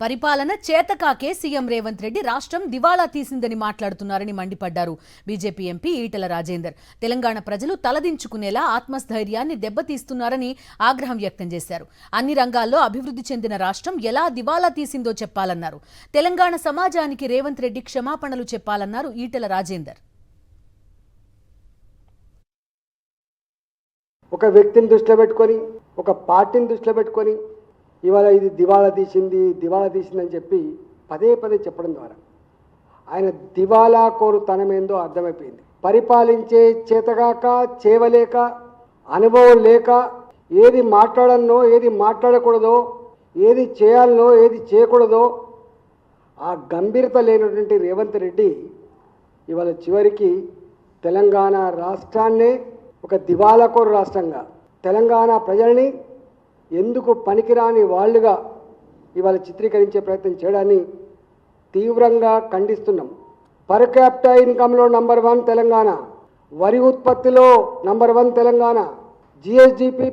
పరిపాలన చేతకాకే సీఎం రేవంత్ రెడ్డి రాష్ట్రం దివాళా తీసిందని మాట్లాడుతున్నారని మండిపడ్డారు బీజేపీ ఎంపీ ఈటెల రాజేందర్. తెలంగాణ ప్రజలు తలదించుకునేలా ఆత్మస్థైర్యాన్ని దెబ్బతీస్తున్నారని ఆగ్రహం వ్యక్తం చేశారు. అన్ని రంగాల్లో అభివృద్ధి చెందిన రాష్ట్రం ఎలా దివాళా తీసిందో చెప్పాలన్నారు. తెలంగాణ సమాజానికి రేవంత్ రెడ్డి క్షమాపణలు చెప్పాలన్నారు ఈటెల రాజేందర్. ఒక వ్యక్తిని దృష్టిలో పెట్టుకొని, ఒక పార్టీని దృష్టిలో పెట్టుకొని ఇవాళ ఇది దివాళా తీసిందని చెప్పి పదే పదే చెప్పడం ద్వారా ఆయన దివాళా కోరుతనమేందో అర్థమైపోయింది. పరిపాలించే చేతగాక, చేవలేక, అనుభవం లేక, ఏది మాట్లాడనో ఏది మాట్లాడకూడదో, ఏది చేయాలనో ఏది చేయకూడదో ఆ గంభీరత లేనటువంటి రేవంత్ రెడ్డి ఇవాళ చివరికి తెలంగాణ రాష్ట్రాన్నే ఒక దివాళాకోరు రాష్ట్రంగా, తెలంగాణ ప్రజల్ని ఎందుకు పనికిరాని వాళ్ళుగా ఇవాళ చిత్రీకరించే ప్రయత్నం చేయడాన్ని తీవ్రంగా ఖండిస్తున్నాం. పర్ క్యాపిటా ఇన్కంలో నంబర్ 1 తెలంగాణ, వరి ఉత్పత్తిలో నంబర్ 1 తెలంగాణ, జిఎస్డిపి